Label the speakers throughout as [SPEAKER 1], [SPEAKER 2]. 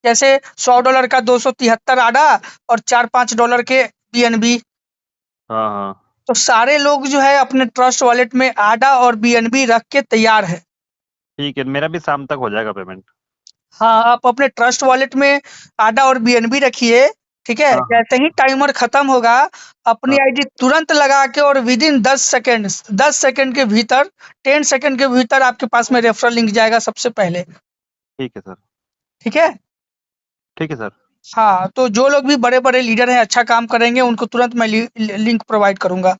[SPEAKER 1] जैसे $100 का 273 आडा और $4-5 के बीएनबी।
[SPEAKER 2] हाँ हाँ
[SPEAKER 1] तो सारे लोग जो है अपने ट्रस्ट वॉलेट में आडा और बीएनबी रख के तैयार है।
[SPEAKER 2] ठीक है, मेरा भी शाम तक हो जाएगा पेमेंट।
[SPEAKER 1] हाँ, आप अपने ट्रस्ट वॉलेट में आडा और बीएनबी रखिए, ठीक है?
[SPEAKER 2] हाँ हाँ
[SPEAKER 1] जैसे ही टाइमर खत्म होगा, अपनी
[SPEAKER 2] हाँ
[SPEAKER 1] आईडी तुरंत लगा के और विदिन 10 सेकंड के भीतर, 10 सेकंड के भीतर आपके पास में रेफरल लिंक जाएगा सबसे पहले,
[SPEAKER 2] ठीक है सर।
[SPEAKER 1] ठीक है?
[SPEAKER 2] ठीक है सर।
[SPEAKER 1] हाँ, तो जो लोग भी बड़े-बड़े लीडर हैं, अच्छा काम करेंगे, उनको तुरंत मैं लिंक प्रोवाइड करूँगा,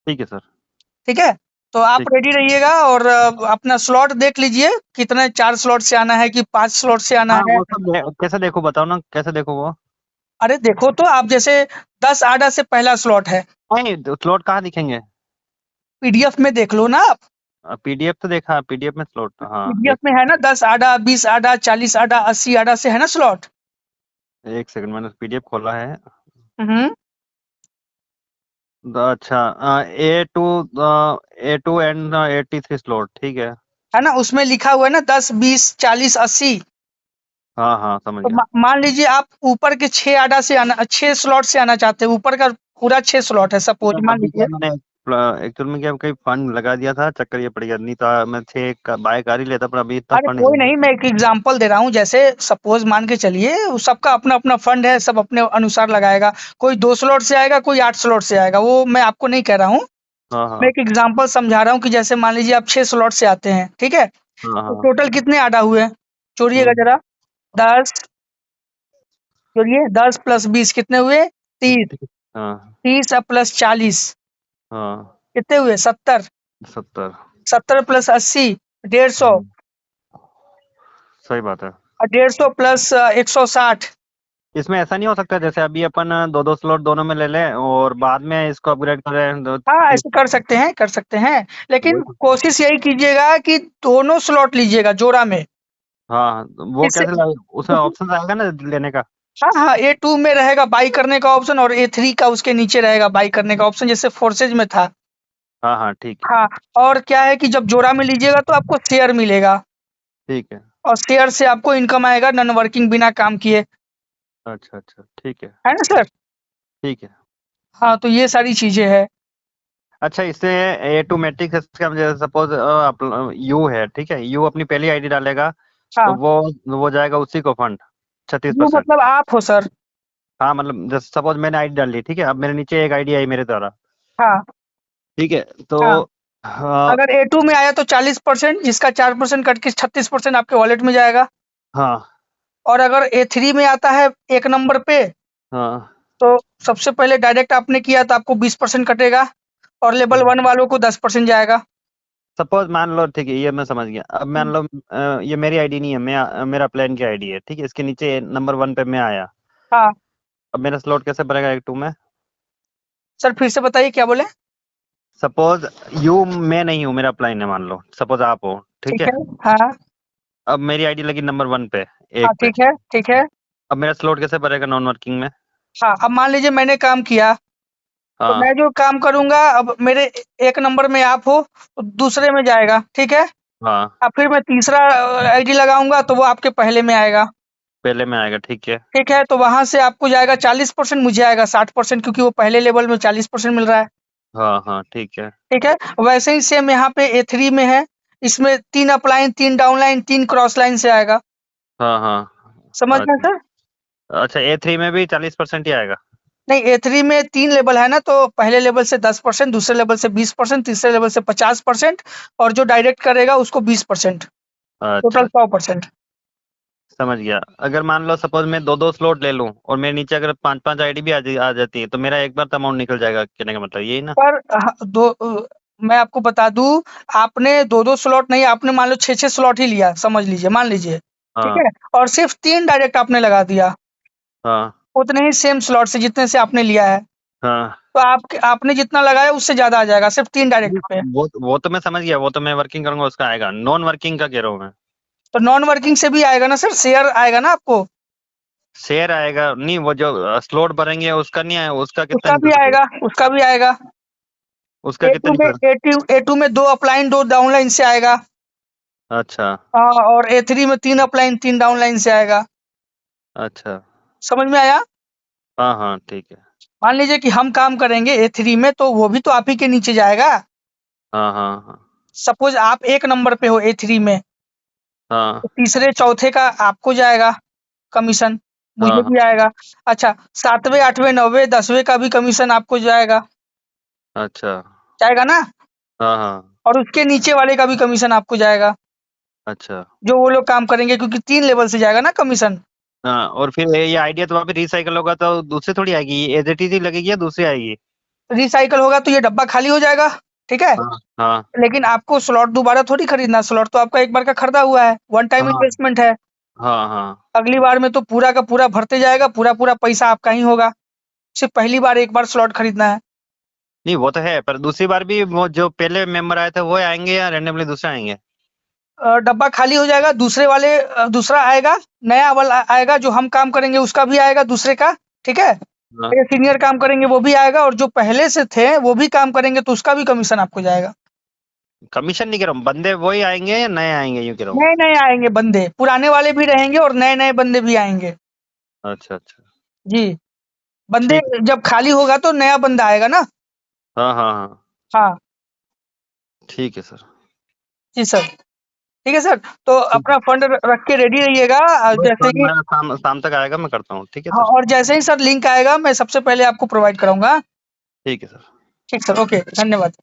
[SPEAKER 2] ठीक है सर।
[SPEAKER 1] ठीक है? तो आप
[SPEAKER 2] ठीक।
[SPEAKER 1] रेडी रहिएगा और अपना स्लॉट देख लीजिए, कितने 4 स्लॉट से आना है कि 5 स्लॉट से आना
[SPEAKER 2] हाँ,
[SPEAKER 1] है?
[SPEAKER 2] वो सब कैसे देखो, बताओ ना कैसे देखो वो।
[SPEAKER 1] अरे देखो तो आप जैसे 10 आडा से पहला स्लॉट है,
[SPEAKER 2] नहीं, स्लॉट कहाँ दिखेंगे?
[SPEAKER 1] पीडीएफ में देख लो ना आप।
[SPEAKER 2] पीडीएफ तो देखा, पीडीएफ में स्लॉट, हाँ
[SPEAKER 1] पीडीएफ में है ना 10 आडा, 20 आडा, 40 आडा, 80 आडा से है ना स्लॉट।
[SPEAKER 2] एक सेकंड, मैंने पीडीएफ खोला है।
[SPEAKER 1] हम्म।
[SPEAKER 2] अच्छा, A2 एंड 83 स्लॉट, ठीक है।
[SPEAKER 1] है ना, उसमें लिखा हुआ है ना 10, 20, 40, 80।
[SPEAKER 2] हाँ हाँ, समझ
[SPEAKER 1] तो
[SPEAKER 2] गया।
[SPEAKER 1] मान लीजिए आप ऊपर के 6 आडा से आना, 6 स्लॉट से आना चाहते हैं, ऊपर का पूरा 6 स्लॉट है सपोज,
[SPEAKER 2] नहीं,
[SPEAKER 1] मान
[SPEAKER 2] अभी क्या
[SPEAKER 1] लीजिए।
[SPEAKER 2] मैंने एक्चुअल में क्या कहीं फंड लगा दिया था, चक्कर ये पड़ गया, नहीं तो मैं 6 बाय कर ही लेता, पर अभी इतना
[SPEAKER 1] अरे
[SPEAKER 2] फंड
[SPEAKER 1] कोई
[SPEAKER 2] है
[SPEAKER 1] नहीं,
[SPEAKER 2] नहीं।
[SPEAKER 1] मैं एक एग्जांपल दे रहा हूँ, जैसे सपोज मान के चलिए, सबका अपना अपना फंड है, सब अपने अनुसार लगाएगा। कोई 2 स्लॉट से आएगा, कोई 8 स्लॉट से आएगा, वो मैं आपको नहीं कह रहा हूँ।
[SPEAKER 2] हाँ
[SPEAKER 1] मैं
[SPEAKER 2] हाँ
[SPEAKER 1] एक एग्जांपल समझा रहा हूँ कि जैसे मान लीजिए आप 6 स्लॉट से आते हैं, ठीक है?
[SPEAKER 2] हाँ
[SPEAKER 1] तो
[SPEAKER 2] हाँ।
[SPEAKER 1] टोटल कितने आडा हुए? जोड़िएगा
[SPEAKER 2] हम्म,
[SPEAKER 1] जरा। 10, जोड़िए 10 प्लस 20 कितने हुए? 30।
[SPEAKER 2] ठीक है। हाँ
[SPEAKER 1] 30 प्लस 40
[SPEAKER 2] हाँ।
[SPEAKER 1] कितने हुए? 70।
[SPEAKER 2] 70।
[SPEAKER 1] 70 प्लस 80 150।
[SPEAKER 2] हम्म, सही बात है।
[SPEAKER 1] और 150 प्लस 160।
[SPEAKER 2] इसमें ऐसा नहीं हो सकता जैसे अभी अपन दो दो स्लॉट दोनों में ले लें और बाद में इसको अपग्रेड करें
[SPEAKER 1] हाँ, ऐसे कर सकते हैं, कर सकते हैं, लेकिन
[SPEAKER 2] वही।
[SPEAKER 1] कोशिश यही कीजिएगा कि दोनों स्लॉट लीजिएगा जोड़ा में।
[SPEAKER 2] हाँ, वो
[SPEAKER 1] इससे
[SPEAKER 2] कैसे उसमें ऑप्शन आएगा ना लेने का?
[SPEAKER 1] हाँ हाँ, A2 में रहेगा बाई करने का ऑप्शन और A3 का उसके नीचे रहेगा बाई करने का ऑप्शन, जैसे फोर्सेज में था।
[SPEAKER 2] हाँ हाँ, ठीक है।
[SPEAKER 1] हाँ, और क्या है कि जब जोड़ा में लीजिएगा तो आपको शेयर मिलेगा
[SPEAKER 2] ठीक है।
[SPEAKER 1] और शेयर से आपको इनकम आएगा नॉन वर्किंग बिना काम किए,
[SPEAKER 2] अच्छा अच्छा, ठीक है।
[SPEAKER 1] है ना सर?
[SPEAKER 2] ठीक है।
[SPEAKER 1] हाँ, तो ये सारी चीजें हैं।
[SPEAKER 2] अच्छा, इससे A2 मैट्रिक्स का सपोज यू है, ठीक है, यू अपनी पहली आईडी डालेगा तो
[SPEAKER 1] हाँ,
[SPEAKER 2] वो जाएगा उसी को फंड
[SPEAKER 1] जो
[SPEAKER 2] 36%।
[SPEAKER 1] मतलब आप हो सर।
[SPEAKER 2] हाँ, मतलब जैसे सपोज मैंने आईडी डाल ली, ठीक है, अब मेरे नीचे एक आईडी आई मेरे द्वारा,
[SPEAKER 1] हाँ
[SPEAKER 2] ठीक है, तो
[SPEAKER 1] हाँ,
[SPEAKER 2] हाँ
[SPEAKER 1] अगर A2 में आया तो 40%, जिसका 4% कट के 36% आपके वॉलेट में जाएगा।
[SPEAKER 2] हाँ
[SPEAKER 1] और अगर A3 में आता है एक नंबर पे,
[SPEAKER 2] हाँ।
[SPEAKER 1] तो सबसे पहले डायरेक्ट आपने किया तो आपको 20% कटेगा और लेवल 1 वालों को 10% जाएगा।
[SPEAKER 2] सपोज मान लो, ठीक है, ये मैं समझ गया, अब मान लो ये मेरी आईडी नहीं है, मेरा प्लान की आईडी है, ठीक है, इसके नीचे नंबर 1 पे मैं आया,
[SPEAKER 1] हाँ,
[SPEAKER 2] अब मेरा स्लॉट कैसे भरेगा A2 में?
[SPEAKER 1] सर फिर से बताइए क्या बोले?
[SPEAKER 2] सपोज यू मैं नहीं हूँ, मेरा प्लान है, मान लो सपोज आप हो, ठीक
[SPEAKER 1] ठीक
[SPEAKER 2] है,
[SPEAKER 1] है। हाँ,
[SPEAKER 2] अब मेरी आईडी लगी नंबर 1 पे,
[SPEAKER 1] हाँ,
[SPEAKER 2] एक पे,
[SPEAKER 1] ठीक है, ठीक है।
[SPEAKER 2] अब मेरा स्लॉट कैसे भरेगा नॉन वर्किंग में?
[SPEAKER 1] हाँ, अब मान लीजिए मैंने काम किया, तो
[SPEAKER 2] हाँ
[SPEAKER 1] मैं जो काम करूँगा, अब मेरे एक नंबर में आप हो, तो दूसरे में जाएगा, ठीक है?
[SPEAKER 2] हाँ,
[SPEAKER 1] अब फिर मैं तीसरा आईडी लगाऊँगा तो वो आपके पहले में आएगा,
[SPEAKER 2] पहले में आएगा, ठीक है।
[SPEAKER 1] ठीक है? तो वहाँ से आपको जाएगा 40%, मुझे आएगा 60%, क्योंकि वो पहले लेवल में 40% मिल रहा है,
[SPEAKER 2] हाँ हाँ, ठीक है।
[SPEAKER 1] ठीक है? वैसे ही सेम यहाँ पे A3 में है, इसमें 3 अपलाइन, 3 डाउनलाइन, 3 क्रॉस लाइन से आएगा,
[SPEAKER 2] हाँ हाँ।
[SPEAKER 1] समझ रहे हैं
[SPEAKER 2] अच्छा
[SPEAKER 1] सर?
[SPEAKER 2] अच्छा, A3 में भी 40% ही आएगा?
[SPEAKER 1] नहीं, A3 में 3 लेवल है ना, तो पहले लेवल से 10%, दूसरे लेवल से 20%, तीसरे लेवल से 50% और जो डायरेक्ट करेगा उसको 20%, टोटल
[SPEAKER 2] अच्छा,
[SPEAKER 1] 100%।
[SPEAKER 2] समझ गया। अगर मान लो सपोज मैं दो दो स्लॉट ले लूं और मेरे नीचे अगर 5 5 आईडी भी आ जाती है तो मेरा एक बार तो अमाउंट निकल जाएगा, कहने का मतलब यही ना?
[SPEAKER 1] पर मैं आपको बता दूँ, आपने 2-2 स्लॉट नहीं, आपने मान लो 6-6 स्लॉट ही लिया, समझ लीजिए, मान लीजिए, ठीक
[SPEAKER 2] हाँ
[SPEAKER 1] है? और सिर्फ़ 3 डायरेक्ट आपने लगा दिया,
[SPEAKER 2] हाँ
[SPEAKER 1] उतने ही सेम स्लॉट से जितने से आपने लिया है,
[SPEAKER 2] हाँ।
[SPEAKER 1] तो आपने जितना लगाया उससे ज़्यादा आ जाएगा, सिर्फ़ 3 डायरेक्ट पे।
[SPEAKER 2] वो तो मैं समझ गया, वो तो मैं वर्किंग करूंगा उसका आएगा, नॉन वर्किंग का कह रहा हूँ मैं।
[SPEAKER 1] तो नॉन वर्किंग से भी आएगा ना सर, शेयर आएगा ना आपको,
[SPEAKER 2] शेयर आएगा नहीं, वो जो स्लॉट भरेंगे उसका नहीं आएगा, उसका कितना
[SPEAKER 1] उसका भी
[SPEAKER 2] निकल सकता है?
[SPEAKER 1] आएगा, उसका भी आएगा।
[SPEAKER 2] उसका कितना
[SPEAKER 1] A2 में
[SPEAKER 2] निकल?
[SPEAKER 1] A2 में 2 अपलाइन 2 डाउनलाइन से आएगा।
[SPEAKER 2] अच्छा।
[SPEAKER 1] हाँ, और A3 में 3 अपलाइन 3 डाउनलाइन से आएगा।
[SPEAKER 2] अच्छा।
[SPEAKER 1] समझ में आया?
[SPEAKER 2] हाँ हाँ ठीक है।
[SPEAKER 1] मान लीजिए कि हम काम करेंगे A3 में, तो वो भी तो आप ही के नीचे जाएगा।
[SPEAKER 2] हाँ हाँ हाँ।
[SPEAKER 1] सपोज आप 1 नंबर पे हो A3 में,
[SPEAKER 2] हाँ
[SPEAKER 1] तो तीसरे चौथे का आपको जाएगा कमीशन, मुझे
[SPEAKER 2] हाँ
[SPEAKER 1] भी
[SPEAKER 2] हाँ।
[SPEAKER 1] आएगा। अच्छा, 7वें 8वें 9वें 10वें का भी कमीशन आपको जाएगा,
[SPEAKER 2] अच्छा।
[SPEAKER 1] जाएगा ना?
[SPEAKER 2] हाँ हाँ।
[SPEAKER 1] और उसके नीचे वाले का भी कमीशन आपको जाएगा,
[SPEAKER 2] अच्छा।
[SPEAKER 1] जो वो लोग काम करेंगे, क्योंकि 3 लेवल से जाएगा ना कमीशन।
[SPEAKER 2] हाँ, और फिर ये आइडिया तो वापस रिसाइकल होगा तो दूसरी थोड़ी आएगी, एज इट इज ही लगेगी या दूसरी आएगी?
[SPEAKER 1] रिसाइकल होगा तो ये डब्बा खाली हो जाएगा, ठीक है?
[SPEAKER 2] हाँ हाँ
[SPEAKER 1] लेकिन आपको स्लॉट दोबारा थोड़ी खरीदना, स्लॉट तो आपका एक बार का खरीदा हुआ है, वन टाइम
[SPEAKER 2] हाँ
[SPEAKER 1] इन्वेस्टमेंट है।
[SPEAKER 2] हाँ हाँ।
[SPEAKER 1] अगली बार में तो पूरा का पूरा भरते जाएगा, पूरा पैसा आपका ही होगा। सिर्फ पहली बार एक बार स्लॉट खरीदना है।
[SPEAKER 2] नहीं वो तो है, पर दूसरी बार भी वो जो पहले मेंबर आए थे वो आएंगे या रैंडमली दूसरे आएंगे?
[SPEAKER 1] डब्बा खाली हो जाएगा, दूसरे वाले दूसरा आएगा, नया वाला आएगा, जो हम काम करेंगे उसका भी आएगा दूसरे का, ठीक है?
[SPEAKER 2] हाँ।
[SPEAKER 1] ये सीनियर काम करेंगे वो भी आएगा, और जो पहले से थे वो भी काम करेंगे तो उसका भी कमीशन आपको जाएगा।
[SPEAKER 2] कमीशन नहीं कह रहा हूँ, बंदे वही आएंगे या नए आएंगे यूँ कह रहा हूँ।
[SPEAKER 1] नए नए आएंगे बंदे, पुराने वाले भी रहेंगे और नए नए बंदे भी आएंगे।
[SPEAKER 2] अच्छा अच्छा।
[SPEAKER 1] जी, बंदे
[SPEAKER 2] ठीक।
[SPEAKER 1] जब खाली होगा तो नया बंदा आएगा ना।
[SPEAKER 2] हाँ हाँ हाँ।
[SPEAKER 1] हाँ
[SPEAKER 2] ठीक है सर।
[SPEAKER 1] जी सर। ठीक है सर, तो
[SPEAKER 2] ठीक है।
[SPEAKER 1] अपना फंड रख के रेडी रहिएगा,
[SPEAKER 2] बस
[SPEAKER 1] जैसे
[SPEAKER 2] फंड
[SPEAKER 1] कि।
[SPEAKER 2] मेरा शाम तक आएगा, मैं करता हूँ, ठीक है
[SPEAKER 1] हाँ,
[SPEAKER 2] सर।
[SPEAKER 1] और जैसे ही सर लिंक आएगा मैं सबसे पहले आपको प्रोवाइड कराऊंगा।
[SPEAKER 2] ठीक है सर।
[SPEAKER 1] ठीक सर, ओके, धन्यवाद।